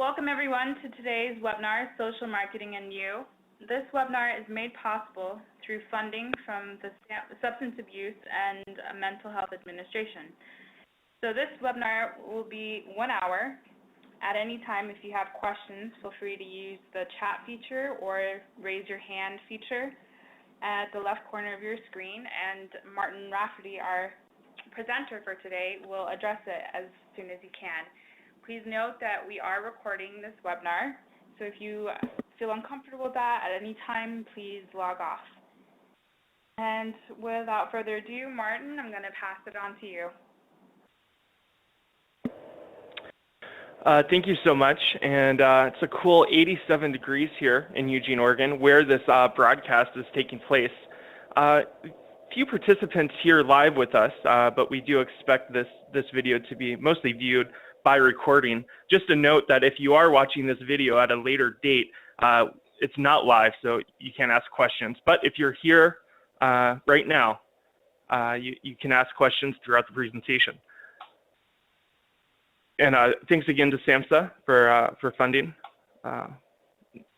welcome everyone to today's webinar, Social Marketing and You. This webinar is made possible through funding from the Substance Abuse and Mental Health Administration. So this webinar will be 1 hour. At any time, if you have questions, feel free to use the chat feature or raise your hand feature at the left corner of your screen, and Martin Rafferty, our presenter for today, will address it as soon as he can. Please note that we are recording this webinar, so if you feel uncomfortable with that at any time, please log off. And without further ado, Martin, I'm going to pass it on to you. Thank you so much, and it's a cool 87 degrees here in Eugene, Oregon, where this broadcast is taking place. Few participants here live with us, but we do expect this video to be mostly viewed by recording. Just a note that if you are watching this video at a later date, it's not live, so you can't ask questions. But if you're here right now, you can ask questions throughout the presentation. And thanks again to SAMHSA for funding,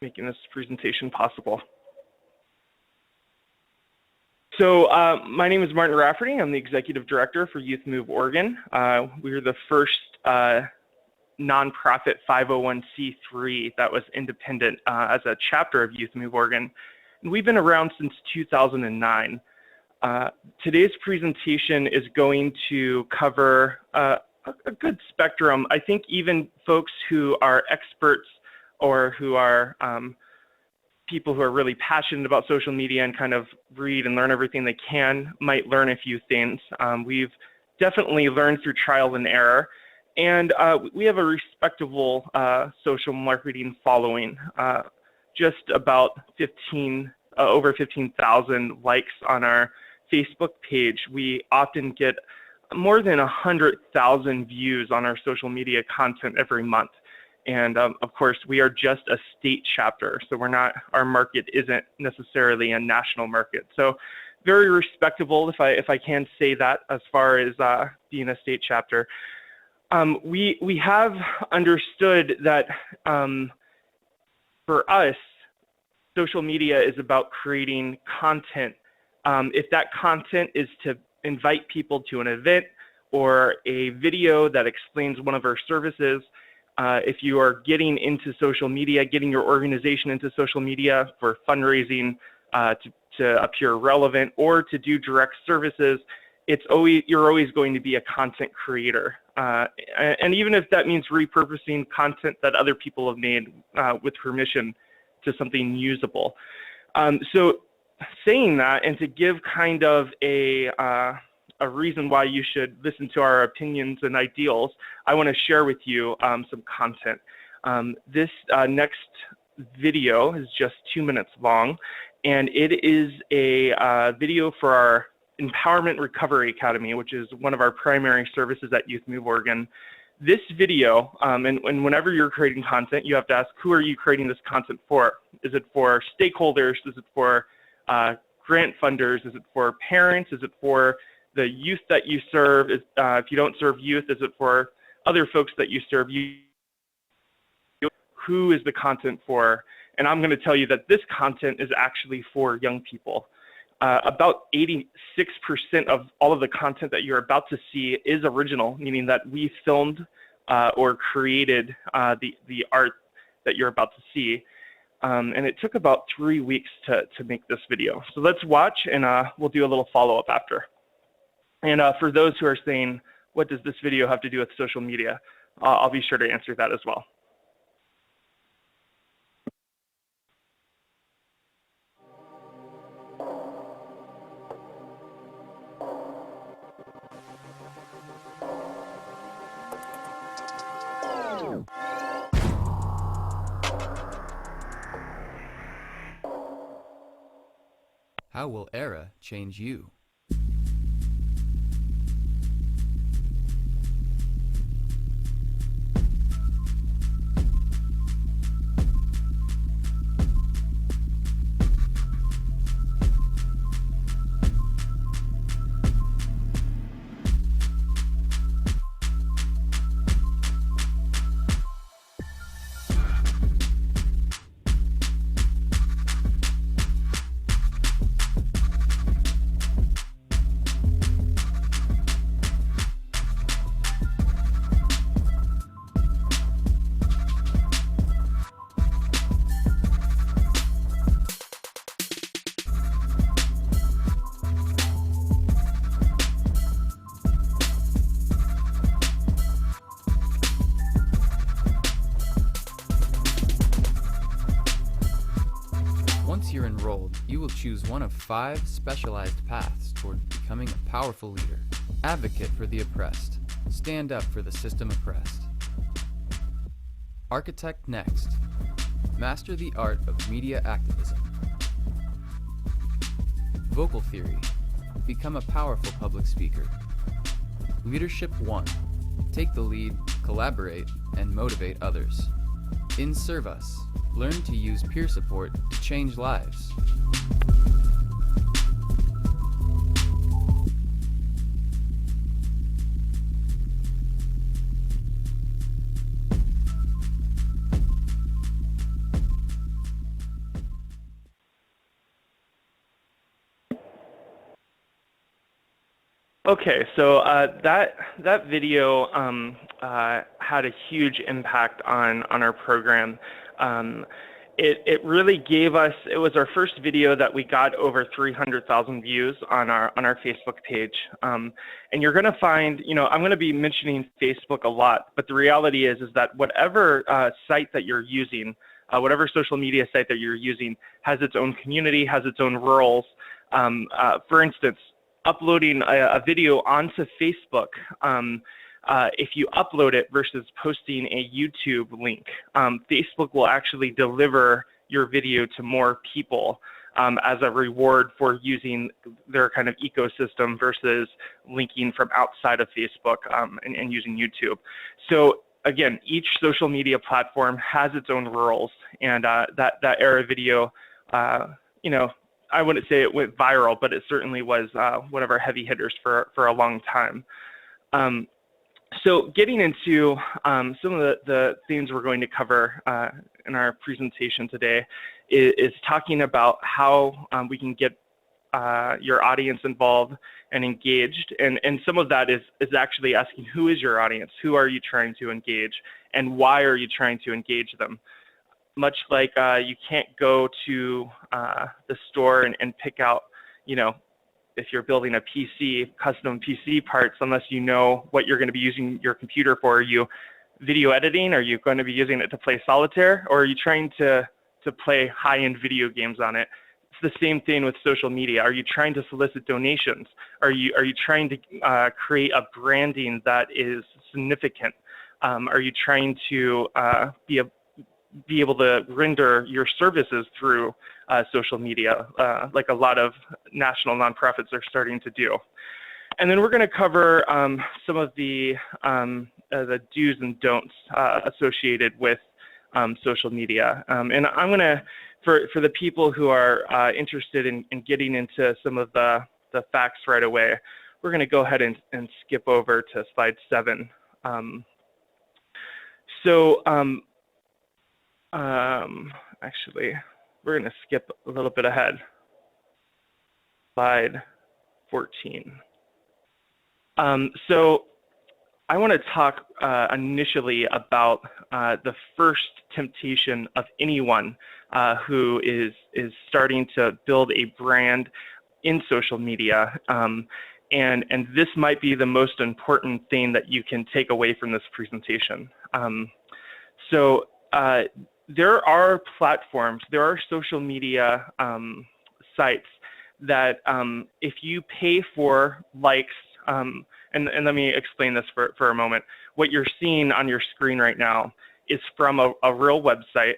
making this presentation possible. So my name is Martin Rafferty. I'm the Executive Director for Youth M.O.V.E. Oregon. We're the first nonprofit 501c3 that was independent as a chapter of Youth M.O.V.E. Oregon. And we've been around since 2009. Today's presentation is going to cover a good spectrum. I think even folks who are experts or who are people who are really passionate about social media and kind of read and learn everything they can might learn a few things. We've definitely learned through trial and error, and we have a respectable social marketing following. Just about over 15,000 likes on our Facebook page. We often get more than 100,000 views on our social media content every month. And of course, we are just a state chapter, so our market isn't necessarily a national market. So very respectable, if I can say that, as far as being a state chapter. We have understood that for us, social media is about creating content. If that content is to invite people to an event or a video that explains one of our services, if you are getting into social media, getting your organization into social media for fundraising to appear relevant or to do direct services, you're always going to be a content creator. And even if that means repurposing content that other people have made with permission to something usable. So saying that, and to give kind of a reason why you should listen to our opinions and ideals, I want to share with you some content. This next video is just 2 minutes long, and it is a video for our Empowerment Recovery Academy, which is one of our primary services at Youth M.O.V.E. Oregon. This video, and whenever you're creating content, you have to ask, who are you creating this content for? Is it for stakeholders? Is it for grant funders? Is it for parents? Is it for the youth that you serve? If you don't serve youth, is it for other folks that you serve? Who is the content for? And I'm going to tell you that this content is actually for young people. About 86% of all of the content that you're about to see is original, meaning that we filmed or created the art that you're about to see. And it took about 3 weeks to make this video. So let's watch, and we'll do a little follow-up after. And for those who are saying, what does this video have to do with social media? I'll be sure to answer that as well. How will ERA change you? you're enrolled, you will choose one of 5 specialized paths toward becoming a powerful leader. Advocate for the oppressed. Stand up for the system oppressed. Architect next. Master the art of media activism. Vocal theory. Become a powerful public speaker. Leadership 1. Take the lead, collaborate, and motivate others. In Service. Learn to use peer support to change lives. Okay, so that video had a huge impact on our program. It really gave us, it was our first video that we got over 300,000 views on our Facebook page. And you're going to find, I'm going to be mentioning Facebook a lot, but the reality is that whatever site that you're using, whatever social media site that you're using has its own community, has its own rules. For instance, uploading a video onto Facebook, if you upload it versus posting a YouTube link, Facebook will actually deliver your video to more people as a reward for using their kind of ecosystem versus linking from outside of Facebook and using YouTube. So again, each social media platform has its own rules, and that era video, I wouldn't say it went viral, but it certainly was one of our heavy hitters for a long time. So getting into some of the things we're going to cover in our presentation today is talking about how we can get your audience involved and engaged. And some of that is actually asking, who is your audience? Who are you trying to engage? And why are you trying to engage them? Much like you can't go to the store and pick out, if you're building a PC, custom PC parts, unless you know what you're going to be using your computer for. Are you video editing? Are you going to be using it to play solitaire? Or are you trying to play high-end video games on it? It's the same thing with social media. Are you trying to solicit donations? Are you trying to create a branding that is significant? Are you trying to be able to render your services through social media, like a lot of national nonprofits are starting to do? And then we're going to cover some of the do's and don'ts associated with social media. And I'm going to, for the people who are interested in getting into some of the facts right away, we're going to go ahead and skip over to slide 7. Actually, we're going to skip a little bit ahead. Slide 14. So I want to talk initially about the first temptation of anyone who is starting to build a brand in social media. And this might be the most important thing that you can take away from this presentation. There are platforms, there are social media sites that if you pay for likes, and let me explain this for a moment. What you're seeing on your screen right now is from a real website.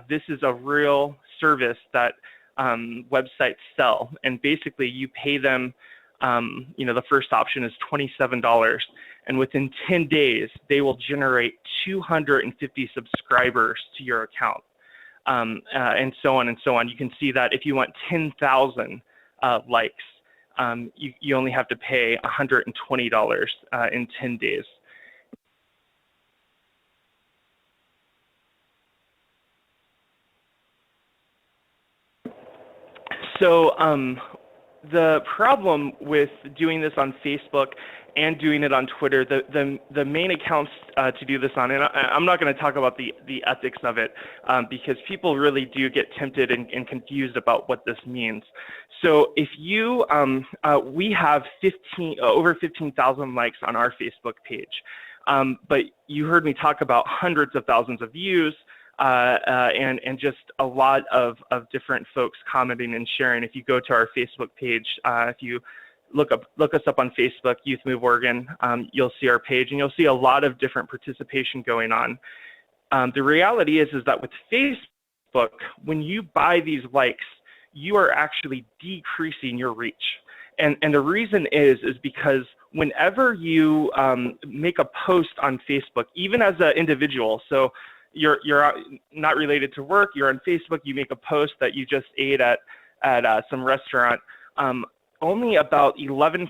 This is a real service that websites sell, and basically you pay them, the first option is $27. And within 10 days, they will generate 250 subscribers to your account, and so on and so on. You can see that if you want 10,000 likes, you only have to pay $120 in 10 days. So the problem with doing this on Facebook and doing it on Twitter, the main accounts to do this on, and I'm not going to talk about the ethics of it because people really do get tempted and confused about what this means. So if you, we have over 15,000 likes on our Facebook page, but you heard me talk about hundreds of thousands of views, and just a lot of different folks commenting and sharing. If you go to our Facebook page, if you look us up on Facebook, Youth M.O.V.E. Oregon, you'll see our page, and you'll see a lot of different participation going on. The reality is that with Facebook, when you buy these likes, you are actually decreasing your reach. And the reason is because whenever you make a post on Facebook, even as an individual, so you're not related to work, you're on Facebook, you make a post that you just ate at some restaurant, only about 11%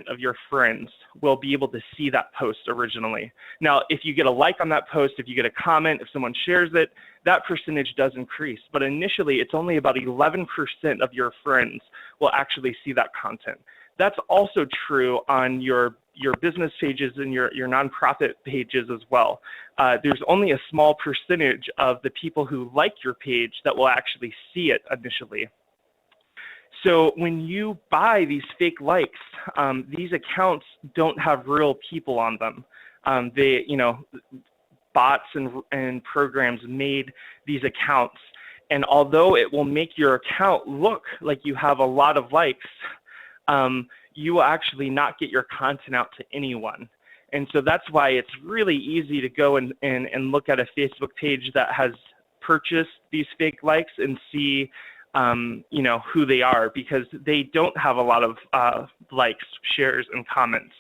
of your friends will be able to see that post originally. Now, if you get a like on that post, if you get a comment, if someone shares it, that percentage does increase. But initially, it's only about 11% of your friends will actually see that content. That's also true on your business pages and your nonprofit pages as well. There's only a small percentage of the people who like your page that will actually see it initially. So when you buy these fake likes, these accounts don't have real people on them. They, bots and programs made these accounts. And although it will make your account look like you have a lot of likes, you will actually not get your content out to anyone. And so that's why it's really easy to go and look at a Facebook page that has purchased these fake likes and see who they are, because they don't have a lot of likes, shares, and comments.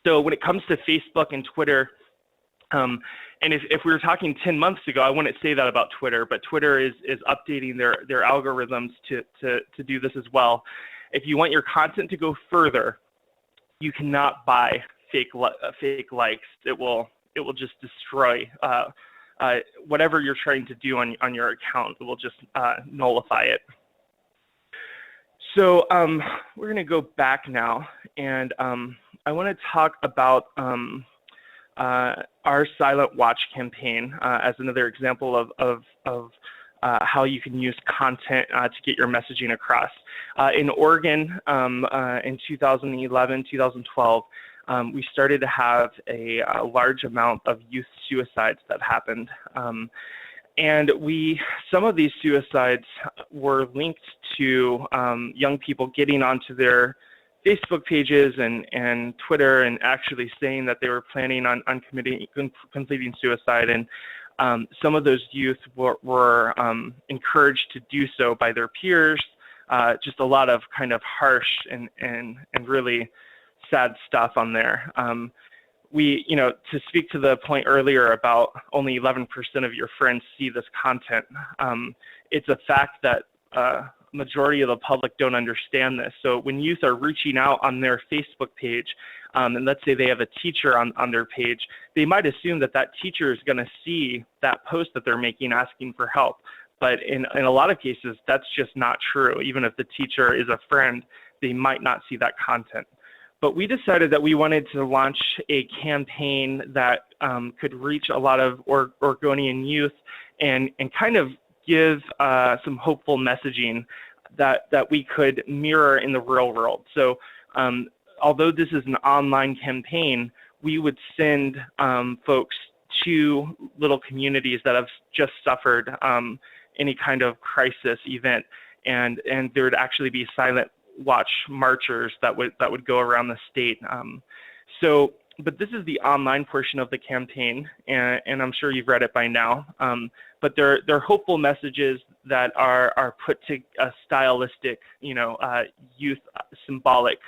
So when it comes to Facebook and Twitter, and if we were talking 10 months ago, I wouldn't say that about Twitter, but Twitter is updating their algorithms to do this as well. If you want your content to go further, you cannot buy fake likes. It will just destroy whatever you're trying to do on your account. It will just nullify it. So we're going to go back now, and I want to talk about our Silent Watch campaign as another example of how you can use content to get your messaging across. In Oregon, in 2011, 2012, we started to have a large amount of youth suicides that happened. And some of these suicides were linked to young people getting onto their Facebook pages and Twitter and actually saying that they were planning on completing suicide. And some of those youth were encouraged to do so by their peers. Just a lot of kind of harsh and really sad stuff on there. To speak to the point earlier about only 11% of your friends see this content, it's a fact that majority of the public don't understand this. So when youth are reaching out on their Facebook page, and let's say they have a teacher on their page, they might assume that teacher is going to see that post that they're making asking for help. But in a lot of cases, that's just not true. Even if the teacher is a friend, they might not see that content. But we decided that we wanted to launch a campaign that could reach a lot of Oregonian youth and kind of give some hopeful messaging that we could mirror in the real world. So although this is an online campaign, we would send folks to little communities that have just suffered any kind of crisis event, and there would actually be silent watch marchers that would go around the state. But this is the online portion of the campaign, and I'm sure you've read it by now. But they're hopeful messages that are put to a stylistic, youth symbolic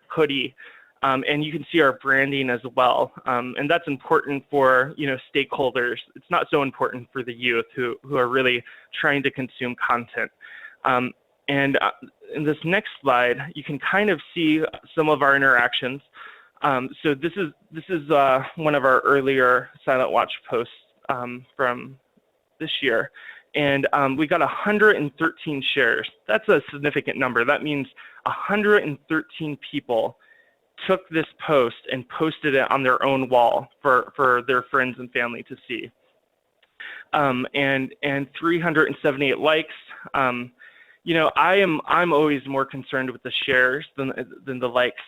hoodie. And you can see our branding as well. And that's important for, stakeholders. It's not so important for the youth who are really trying to consume content. And in this next slide, you can kind of see some of our interactions. So this is one of our earlier Silent Watch posts from this year. And we got 113 shares. That's a significant number. That means 113 people took this post and posted it on their own wall for their friends and family to see. And 378 likes. I'm always more concerned with the shares than the likes.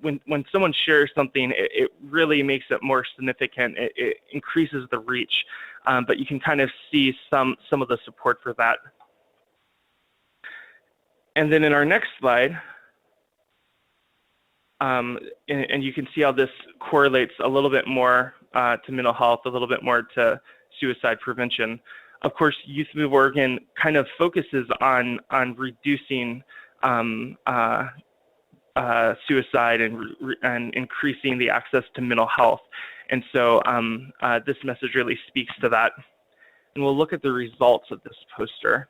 When someone shares something, it really makes it more significant. It increases the reach, but you can kind of see some of the support for that. And then in our next slide, and you can see how this correlates a little bit more to mental health, a little bit more to suicide prevention. Of course, Youth M.O.V.E. Oregon kind of focuses on reducing suicide and increasing the access to mental health. And so this message really speaks to that. And we'll look at the results of this poster.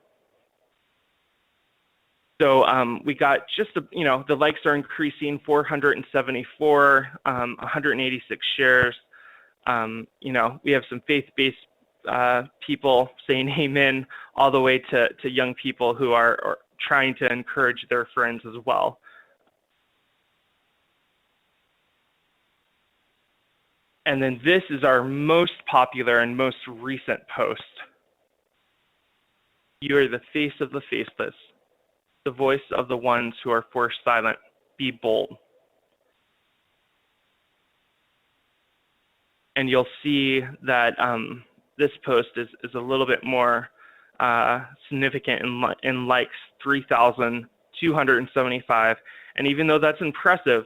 So we got just, the likes are increasing, 474, 186 shares. We have some faith-based people saying amen, all the way to young people who are trying to encourage their friends as well. And then this is our most popular and most recent post. You are the face of the faceless, the voice of the ones who are forced silent. Be bold. And you'll see that this post is a little bit more significant in likes, 3,275. And even though that's impressive,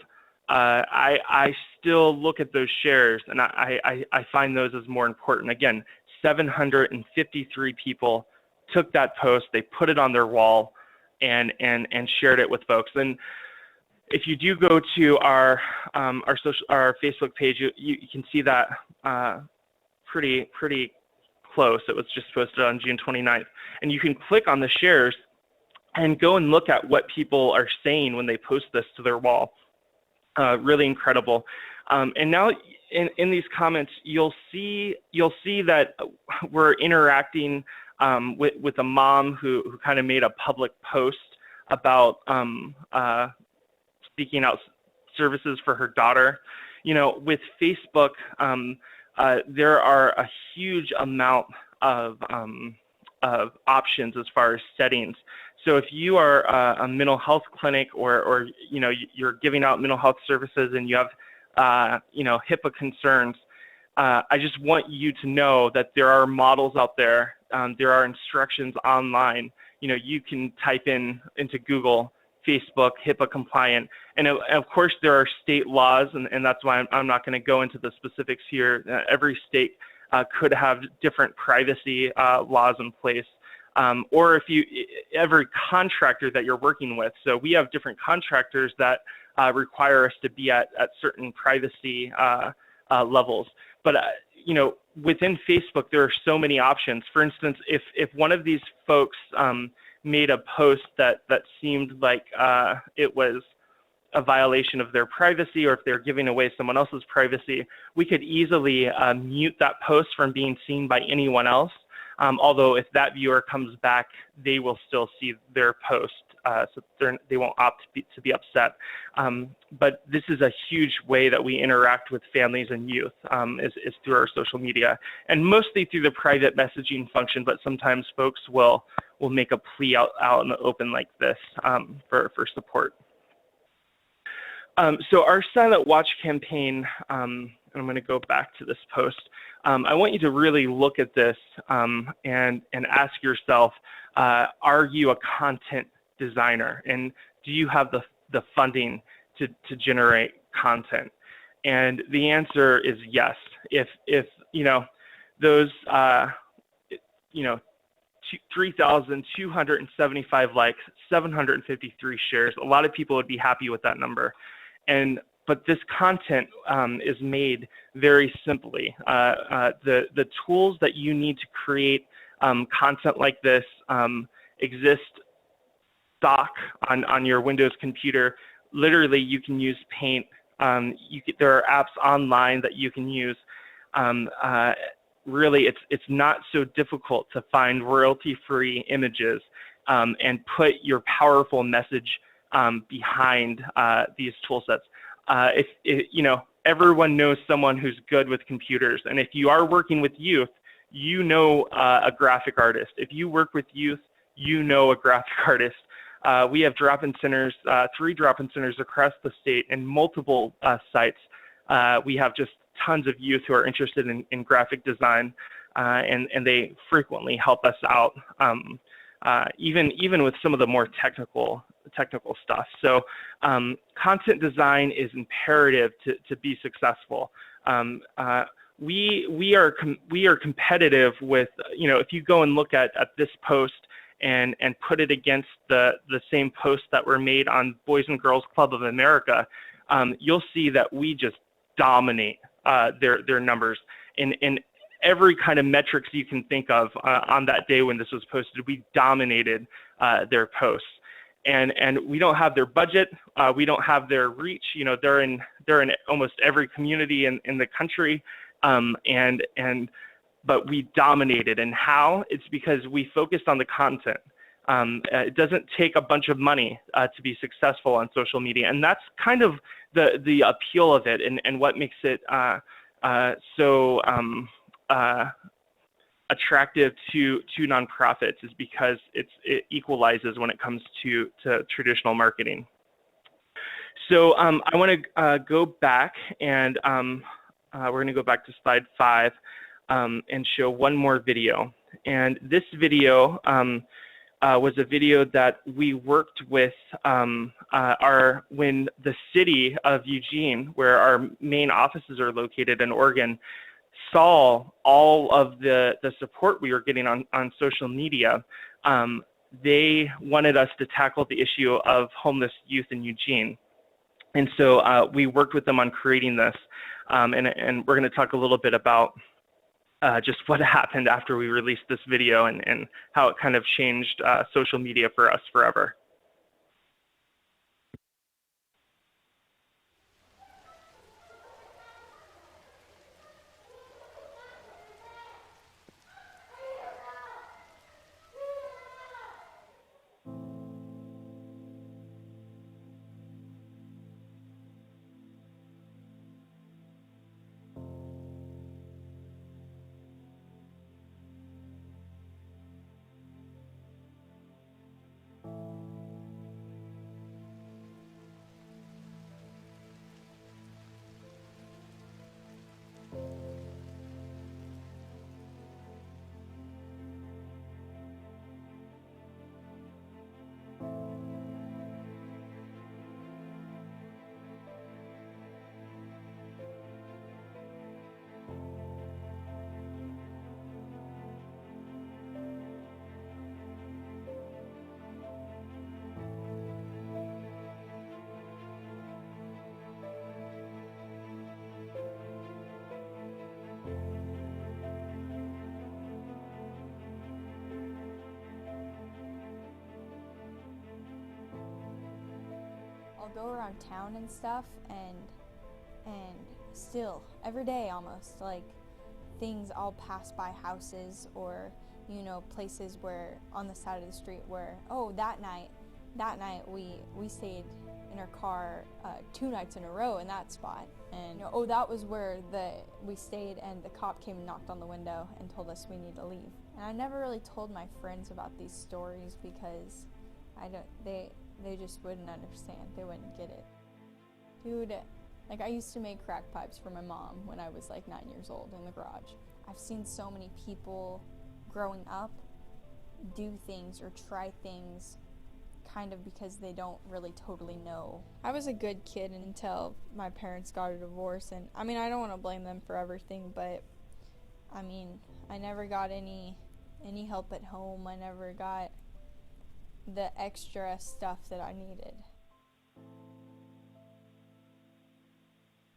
I still look at those shares and I find those as more important. Again, 753 people took that post, they put it on their wall and shared it with folks. And if you do go to our Facebook page, you can see that pretty close. It was just posted on June 29th. And you can click on the shares and go and look at what people are saying when they post this to their wall. Really incredible. And now in these comments, you'll see that we're interacting with a mom who kind of made a public post about seeking out services for her daughter. With Facebook, there are a huge amount of options as far as settings. So if you are a mental health clinic or you're giving out mental health services and you have HIPAA concerns, I just want you to know that there are models out there. There are instructions online. You can type into Google, Facebook, HIPAA compliant. And of course, there are state laws, and that's why I'm not going to go into the specifics here. Every state could have different privacy laws in place. Or every contractor that you're working with. So we have different contractors that require us to be at certain privacy levels. But within Facebook, there are so many options. For instance, if one of these folks made a post that seemed like it was a violation of their privacy, or if they're giving away someone else's privacy, we could easily mute that post from being seen by anyone else. Although if that viewer comes back, they will still see their post, so they won't opt to be upset. But this is a huge way that we interact with families and youth, is through our social media, and mostly through the private messaging function. But sometimes folks will make a plea out in the open like this for support. So our Silent Watch campaign, and I'm going to go back to this post. I want you to really look at this and ask yourself, are you a content designer? And do you have the funding to generate content? And the answer is yes. If those 3,275 likes, 753 shares, a lot of people would be happy with that number. But this content is made very simply. The tools that you need to create content like this exist stock on your Windows computer. Literally, you can use Paint. There are apps online that you can use. Really, it's not so difficult to find royalty-free images and put your powerful message behind these tool sets. Everyone knows someone who's good with computers, and if you are working with youth, a graphic artist. If you work with youth, you know a graphic artist. We have drop-in centers, 3 drop-in centers across the state and multiple sites. We have just tons of youth who are interested in graphic design, and they frequently help us out, even with some of the more technical stuff. So content design is imperative to be successful. We are competitive with, if you go and look at this post and put it against the same posts that were made on Boys and Girls Club of America, you'll see that we just dominate their numbers in every kind of metrics you can think of. On that day when this was posted, we dominated their posts, and we don't have their budget, we don't have their reach. They're in almost every community in the country, but we dominated. And how? It's because we focused on the content. It doesn't take a bunch of money to be successful on social media, and that's kind of the appeal of it, and what makes it so attractive to nonprofits, is because it equalizes when it comes to traditional marketing. So I want to go back, and we're going to go back to slide 5 and show one more video. And this video was a video that we worked with when the city of Eugene, where our main offices are located in Oregon, saw all of the support we were getting on social media. They wanted us to tackle the issue of homeless youth in Eugene. And so we worked with them on creating this. And we're going to talk a little bit about just what happened after we released this video, and how it kind of changed social media for us forever. I'll go around town and stuff, and still every day almost, like, things, I'll pass by houses or places where on the side of the street where, oh, that night we stayed in our car 2 nights in a row in that spot, and oh, that was where we stayed and the cop came and knocked on the window and told us we need to leave. And I never really told my friends about these stories because they just wouldn't understand. They wouldn't get it. Dude, like, I used to make crack pipes for my mom when I was like 9 years old in the garage. I've seen so many people growing up do things or try things kind of because they don't really totally know. I was a good kid until my parents got a divorce, and I mean, I don't want to blame them for everything, but I mean, I never got any help at home. I never got the extra stuff that I needed.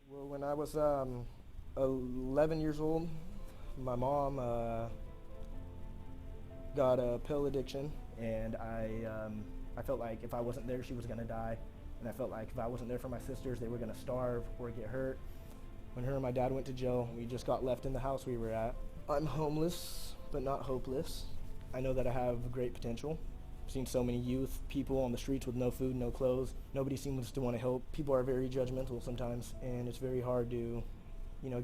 Well, when I was 11 years old, my mom got a pill addiction, and I felt like if I wasn't there, she was gonna die, and I felt like if I wasn't there for my sisters, they were gonna starve or get hurt. When her and my dad went to jail, we just got left in the house we were at. I'm homeless, but not hopeless. I know that I have great potential. I've seen so many youth, people on the streets with no food, no clothes. Nobody seems to want to help. People are very judgmental sometimes, and it's very hard to,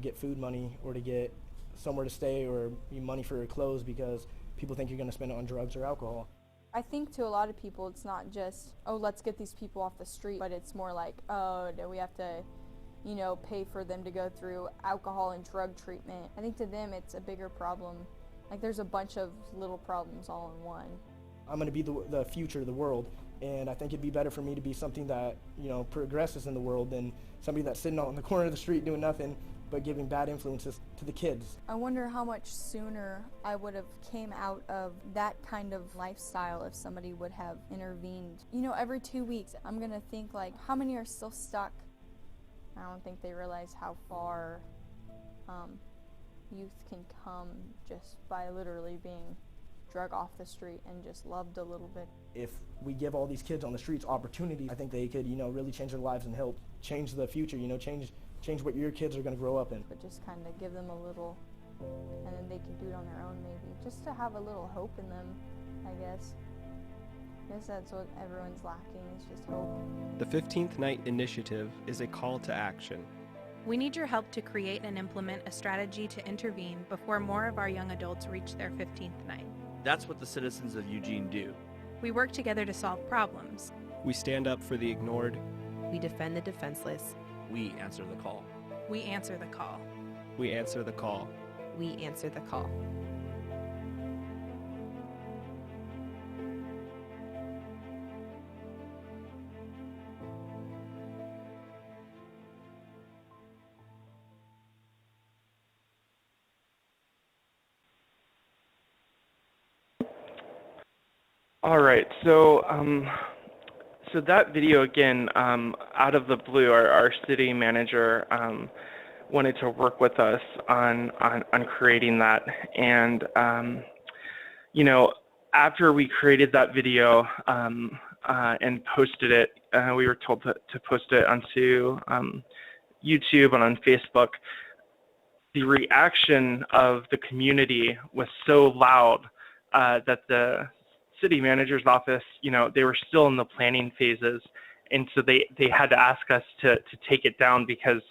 get food money or to get somewhere to stay or money for clothes because people think you're going to spend it on drugs or alcohol. I think to a lot of people it's not just, oh, let's get these people off the street, but it's more like, oh, do we have to, you know, pay for them to go through alcohol and drug treatment. I think to them it's a bigger problem. Like there's a bunch of little problems all in one. I'm going to be the future of the world, and I think it'd be better for me to be something that, you know, progresses in the world than somebody that's sitting on the corner of the street doing nothing but giving bad influences to the kids. I wonder how much sooner I would have came out of that kind of lifestyle if somebody would have intervened. You know, every 2 weeks I'm going to think like, how many are still stuck? I don't think they realize how far youth can come just by literally being drug off the street and just loved a little bit. If we give all these kids on the streets opportunity, I think they could, you know, really change their lives and help change the future, you know, change what your kids are going to grow up in. But just kind of give them a little, and then they can do it on their own maybe, just to have a little hope in them, I guess. I guess that's what everyone's lacking, is just hope. The 15th Night Initiative is a call to action. We need your help to create and implement a strategy to intervene before more of our young adults reach their 15th night. That's what the citizens of Eugene do. We work together to solve problems. We stand up for the ignored. We defend the defenseless. We answer the call. We answer the call. We answer the call. We answer the call. All right, so that video again, out of the blue, our city manager wanted to work with us on creating that, and you know, after we created that video and posted it, we were told to post it onto YouTube and on Facebook. The reaction of the community was so loud that the city manager's office, you know, they were still in the planning phases, and so they had to ask us to take it down because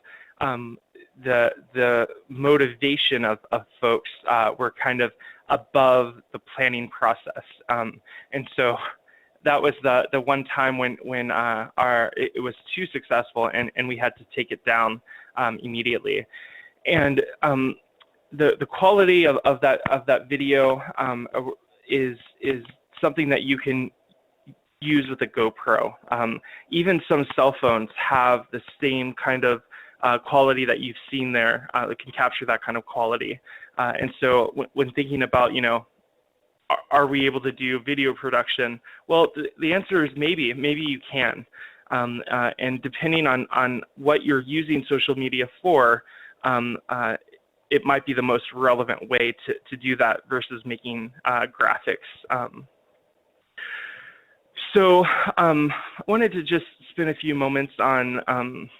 the motivation of folks were kind of above the planning process, and so that was the one time when it was too successful, and we had to take it down immediately. And the quality of that video is something that you can use with a GoPro. Even some cell phones have the same kind of quality that you've seen there. That can capture that kind of quality. And so when thinking about, you know, are we able to do video production? Well, the answer is maybe you can. And depending on what you're using social media for, it might be the most relevant way to do that versus making graphics. So I wanted to just spend a few moments on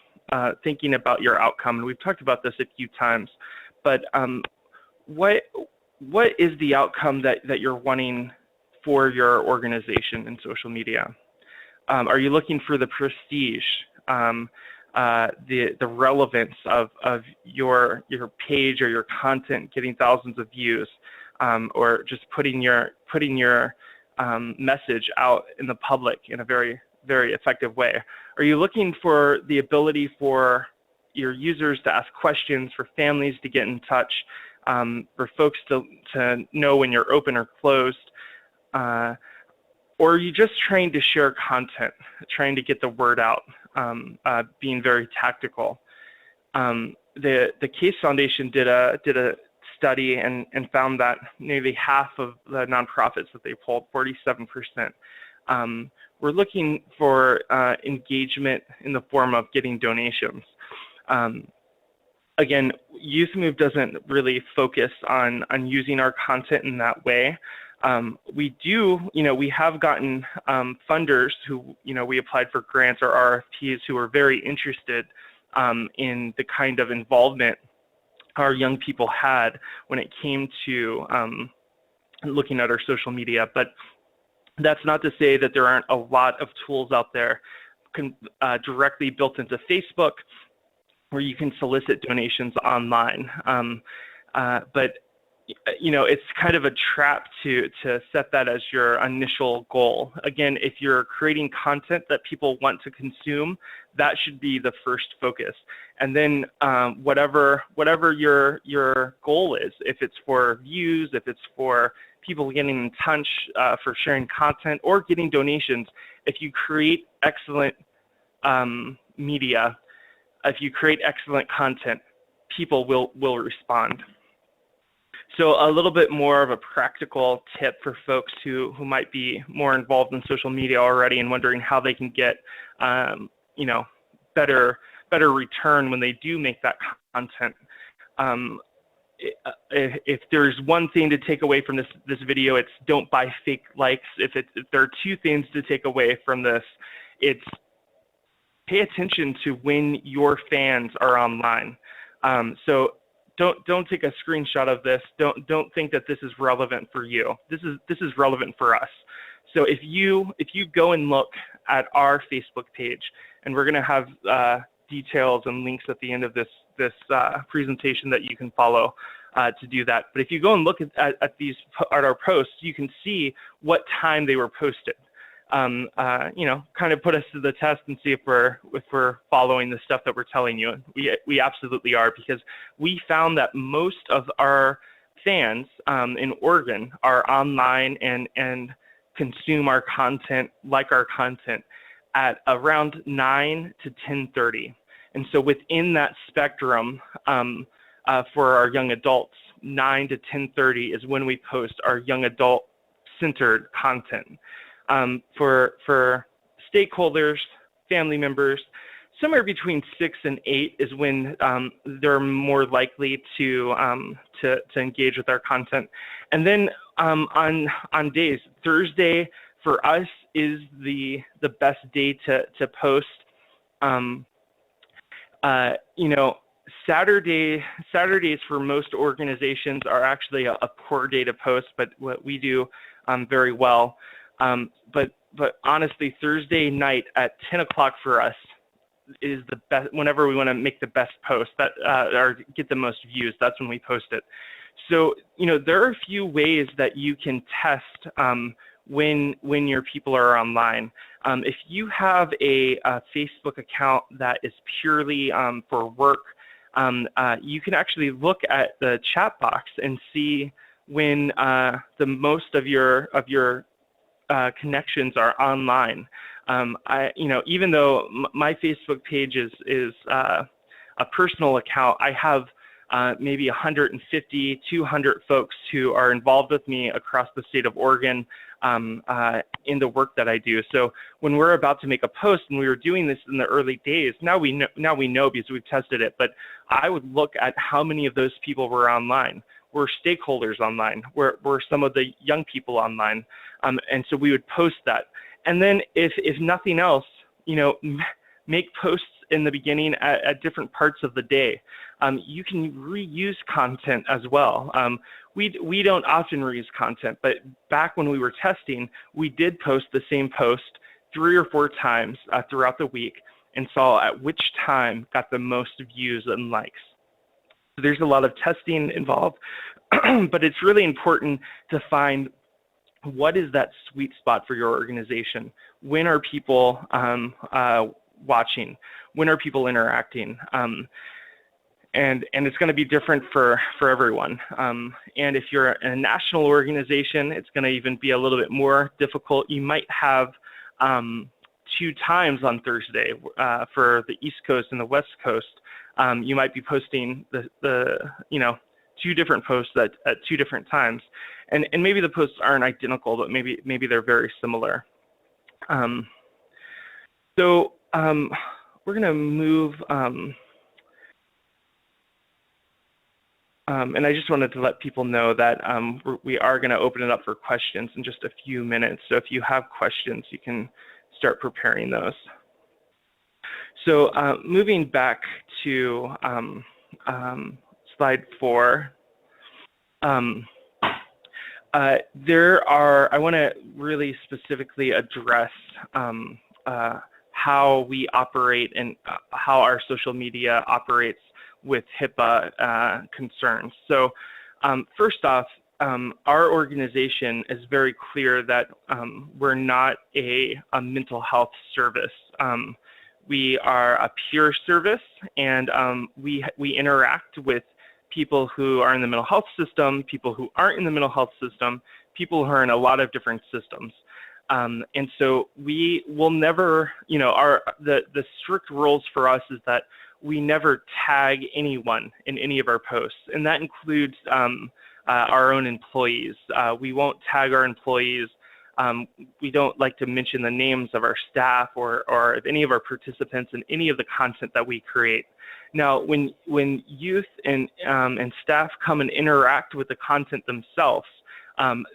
thinking about your outcome. And we've talked about this a few times, but what is the outcome that you're wanting for your organization in social media? Are you looking for the prestige, the relevance of your page or your content getting thousands of views, or just putting your message out in the public in a very, very effective way? Are you looking for the ability for your users to ask questions, for families to get in touch, for folks to know when you're open or closed? Or are you just trying to share content, trying to get the word out, being very tactical? The Case Foundation did a study and found that nearly half of the nonprofits that they polled, 47%, were looking for engagement in the form of getting donations. Again, Youth M.O.V.E. doesn't really focus on using our content in that way. We do, you know, we have gotten funders who, you know, we applied for grants or RFPs who are very interested in the kind of involvement our young people had when it came to looking at our social media. But that's not to say that there aren't a lot of tools out there directly built into Facebook where you can solicit donations online. But it's kind of a trap to set that as your initial goal. Again, if you're creating content that people want to consume, that should be the first focus. And then whatever your goal is, if it's for views, if it's for people getting in touch for sharing content or getting donations, if you create excellent media, if you create excellent content, people will respond. So a little bit more of a practical tip for folks who might be more involved in social media already and wondering how they can get, better return when they do make that content. If there's one thing to take away from this video, it's don't buy fake likes. If there are two things to take away from this, it's pay attention to when your fans are online. So don't take a screenshot of this. Don't think that this is relevant for you. This is relevant for us. So if you go and look at our Facebook page, and we're going to have details and links at the end of this presentation that you can follow to do that. But if you go and look at our posts, you can see what time they were posted. Kind of put us to the test and see if we're following the stuff that we're telling you. We absolutely are, because we found that most of our fans in Oregon are online and consume our content, like our content, at around 9 to 10:30. And so within that spectrum, for our young adults, 9 to 10:30 is when we post our young adult centered content. For stakeholders, family members, somewhere between 6 and 8 is when they're more likely to engage with our content. And then on days, Thursday for us is the best day to post. Saturdays for most organizations are actually a poor day to post, but what we do very well. But honestly, Thursday night at 10 o'clock for us is the best. Whenever we want to make the best post or get the most views, that's when we post it. So there are a few ways that you can test when your people are online. If you have a Facebook account that is purely for work, you can actually look at the chat box and see when the most of your connections are online. Even though my Facebook page is a personal account, I have maybe 150, 200 folks who are involved with me across the state of Oregon in the work that I do. So when we're about to make a post, and we were doing this in the early days, now we know because we've tested it, but I would look at how many of those people were online. Were stakeholders online? Were some of the young people online? And so we would post that. And then if nothing else, make posts in the beginning at different parts of the day. You can reuse content as well. We don't often reuse content, but back when we were testing, we did post the same post 3 or 4 times throughout the week and saw at which time got the most views and likes. So there's a lot of testing involved, but it's really important to find what is that sweet spot for your organization. When are people watching? When are people interacting? And it's going to be different for everyone. And if you're a national organization, it's going to even be a little bit more difficult. You might have 2 times on Thursday for the East Coast and the West Coast. You might be posting the 2 different posts at 2 different times, and maybe the posts aren't identical, but maybe they're very similar. So we're going to move. And I just wanted to let people know that we are going to open it up for questions in just a few minutes. So if you have questions, you can start preparing those. So moving back to slide 4, I want to really specifically address how we operate and how our social media operates with HIPAA concerns. So First off, our organization is very clear that we're not a mental health service. We are a peer service, and we interact with people who are in the mental health system, people who aren't in the mental health system, people who are in a lot of different systems. And so we will never, you know, the strict rules for us is that we never tag anyone in any of our posts, and that includes our own employees. We won't tag our employees. We don't like to mention the names of our staff or of any of our participants in any of the content that we create. Now, when youth and staff come and interact with the content themselves,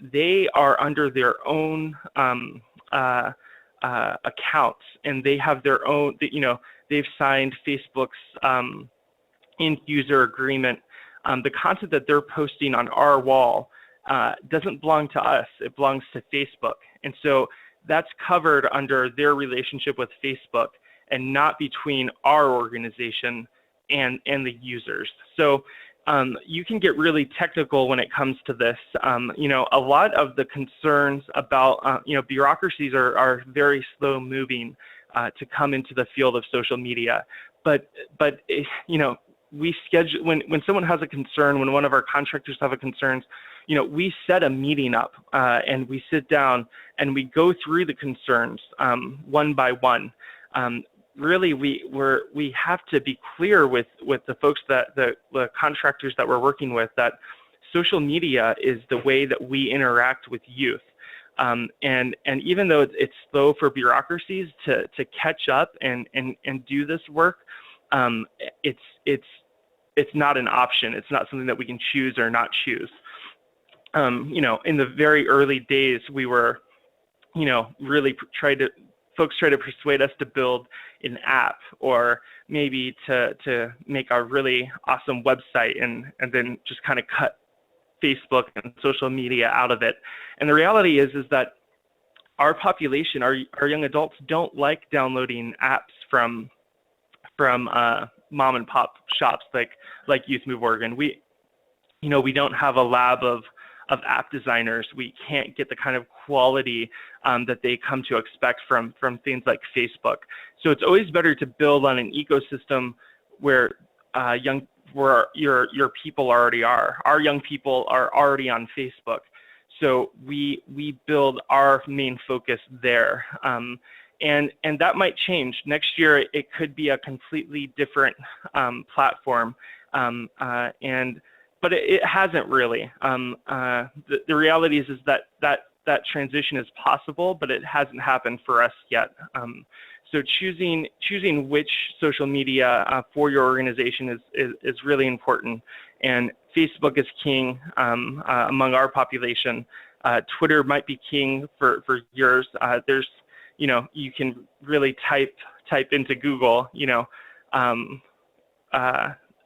they are under their own accounts, and they have their own, you know, they've signed Facebook's end user agreement. The content that they're posting on our wall doesn't belong to us, it belongs to Facebook. And so that's covered under their relationship with Facebook and not between our organization and the users. So you can get really technical when it comes to this. You know, a lot of the concerns about, you know, bureaucracies are very slow moving to come into the field of social media. But you know, we schedule, when someone has a concern, when one of our contractors have a concern, you know, we set a meeting up and we sit down and we go through the concerns one by one. Really, we have to be clear with the folks that the contractors that we're working with that social media is the way that we interact with youth. And even though it's slow for bureaucracies to catch up and do this work, it's not an option. It's not something that we can choose or not choose. You know, in the very early days, we were, you know, really folks try to persuade us to build an app or maybe to make a really awesome website and then just kind of cut Facebook and social media out of it. And the reality is that our population, our young adults don't like downloading apps from mom and pop shops like Youth M.O.V.E. Oregon. We don't have a lab of app designers. We can't get the kind of quality that they come to expect from things like Facebook. So it's always better to build on an ecosystem where your people already are. Our young people are already on Facebook. So we build our main focus there. And that might change. Next year, it could be a completely different platform. But it hasn't really. The reality is that transition is possible, but it hasn't happened for us yet. So choosing which social media for your organization is really important. And Facebook is king among our population. Twitter might be king for yours. There's, you know, you can really type into Google, you know,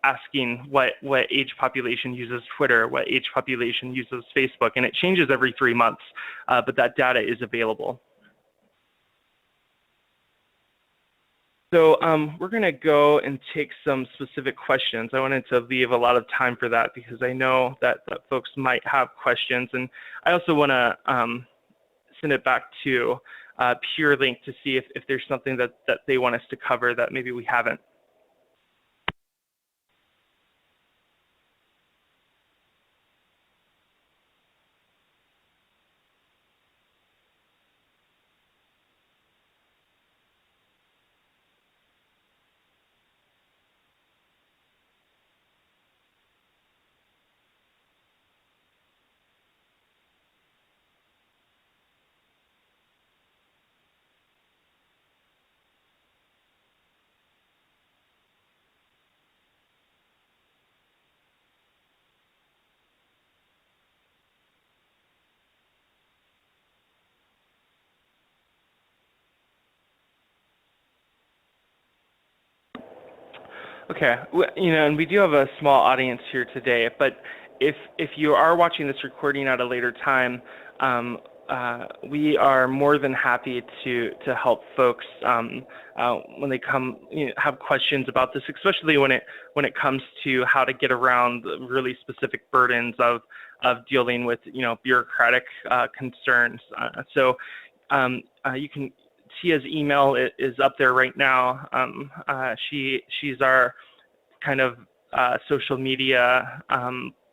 asking what age population uses Twitter, what age population uses Facebook, and it changes every 3 months, but that data is available. So we're going to go and take some specific questions. I wanted to leave a lot of time for that because I know that folks might have questions, and I also want to send it back to PureLink to see if there's something that they want us to cover that maybe we haven't. Okay, you know, and we do have a small audience here today, but if you are watching this recording at a later time, we are more than happy to help folks when they come, have questions about this, especially when it comes to how to get around the really specific burdens of dealing with bureaucratic concerns. So you can, Tia's email is up there right now. She's our kind of social media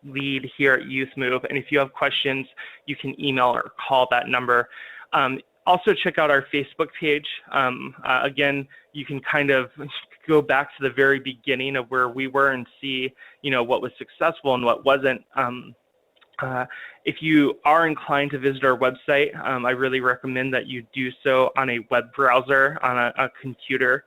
lead here at Youth M.O.V.E, and if you have questions, you can email or call that number. Also check out our Facebook page. Again, you can kind of go back to the very beginning of where we were and see, what was successful and what wasn't. If you are inclined to visit our website, I really recommend that you do so on a web browser, on a computer.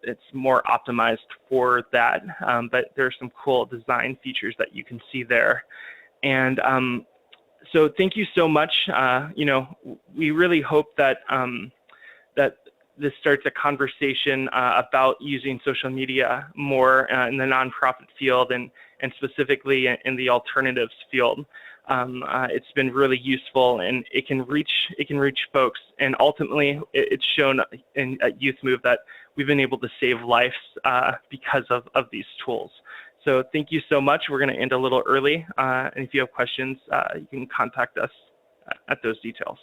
It's more optimized for that, but there's some cool design features that you can see there. And so thank you so much. We really hope that that this starts a conversation about using social media more in the nonprofit field and specifically in the alternatives field. It's been really useful, and it can reach folks. And ultimately, it's shown at Youth M.O.V.E that we've been able to save lives because of these tools. So thank you so much. We're going to end a little early, and if you have questions, you can contact us at those details.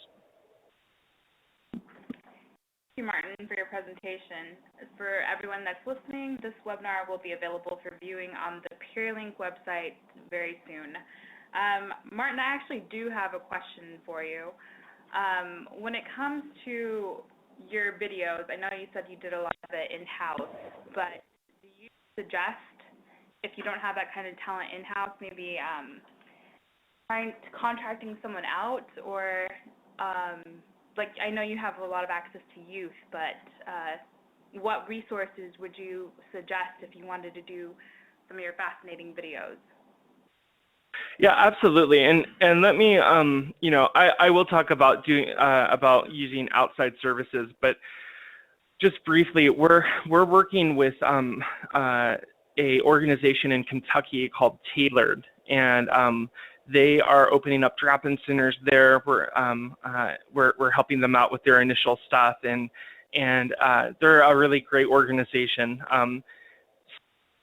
Thank you, Martin, for your presentation. For everyone that's listening, this webinar will be available for viewing on the PeerLink website very soon. Martin, I actually do have a question for you. When it comes to your videos, I know you said you did a lot of it in-house, but do you suggest, if you don't have that kind of talent in-house, maybe contracting someone out, or like, I know you have a lot of access to youth, but what resources would you suggest if you wanted to do some of your fascinating videos? Yeah, absolutely. And let me, I will talk about about using outside services, but just briefly, we're working with a organization in Kentucky called Tailored, and they are opening up drop-in centers there. We're helping them out with their initial stuff, and they're a really great organization.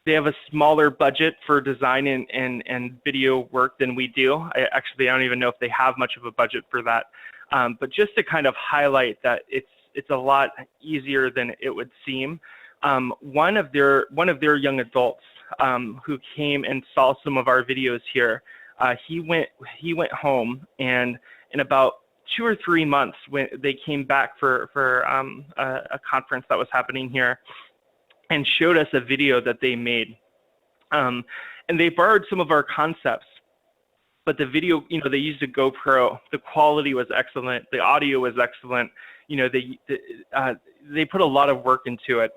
They have a smaller budget for design and video work than we do. I don't even know if they have much of a budget for that. But just to kind of highlight that it's a lot easier than it would seem. One of their young adults who came and saw some of our videos here, he went home, and in about 2 or 3 months, when they came back for a conference that was happening here, and showed us a video that they made. And they borrowed some of our concepts, but the video, they used a GoPro. The quality was excellent. The audio was excellent. They put a lot of work into it,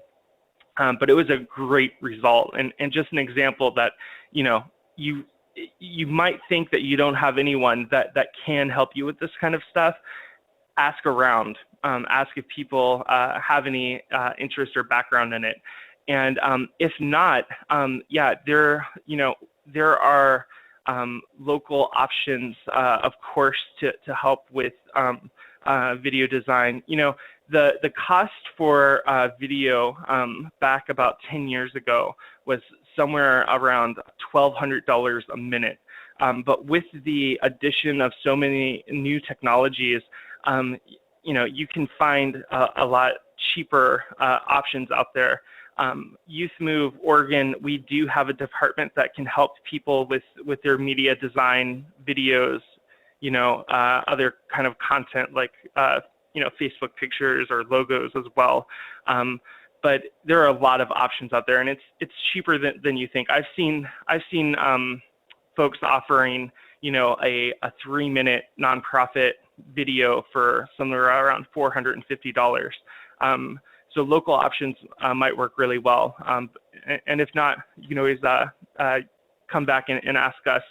but it was a great result. And just an example that, you might think that you don't have anyone that can help you with this kind of stuff. Ask around. Ask if people have any interest or background in it. And if not, there are local options, of course, to help with video design. The cost for video back about 10 years ago was somewhere around $1,200 a minute. But with the addition of so many new technologies, you can find a lot cheaper options out there. Youth M.O.V.E. Oregon, we do have a department that can help people with their media design, videos, other kind of content like Facebook pictures or logos as well. But there are a lot of options out there, and it's cheaper than you think. I've seen folks offering a 3-minute nonprofit video for somewhere around $450. So local options might work really well. And if not, you can always come back and ask us.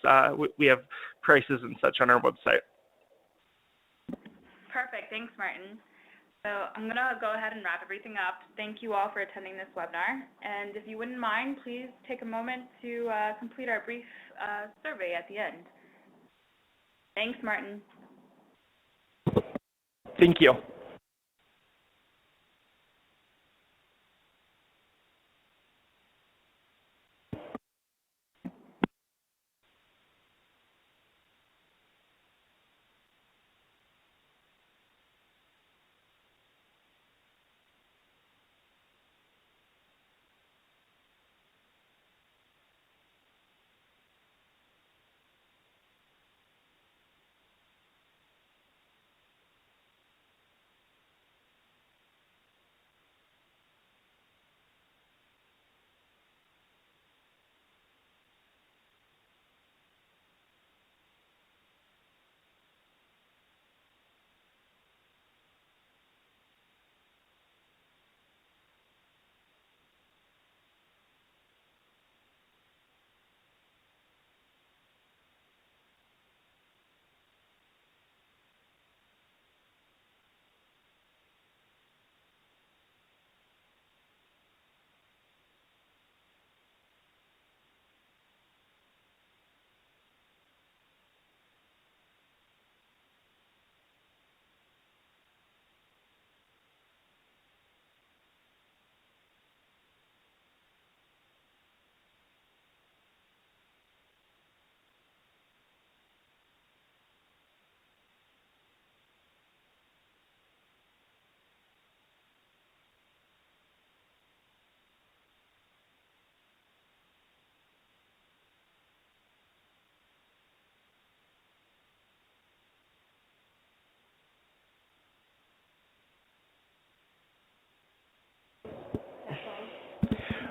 We have prices and such on our website. Perfect. Thanks, Martin. So I'm going to go ahead and wrap everything up. Thank you all for attending this webinar. And if you wouldn't mind, please take a moment to complete our brief survey at the end. Thanks, Martin. Thank you.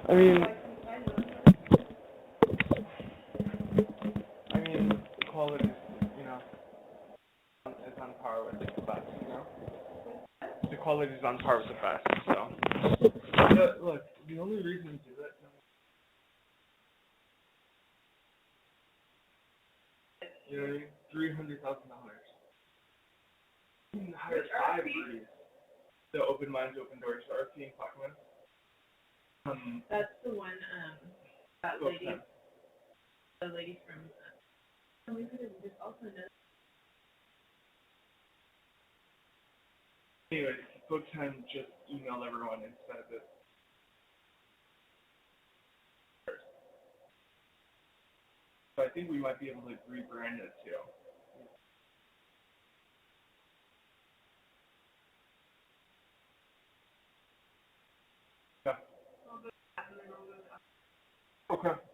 I mean, equality, you know, is on par with the best, you know? Equality is on par with the best, so. But look, the only reason we do that, you know, $300,000. You can hire 5 of these. The Open Minds, Open Doors, RP and Pacman. That's the one, that lady, the lady from, we could have just also done. Anyways, book time, just email everyone instead of this. So I think we might be able to rebrand it too. Yeah. Okay.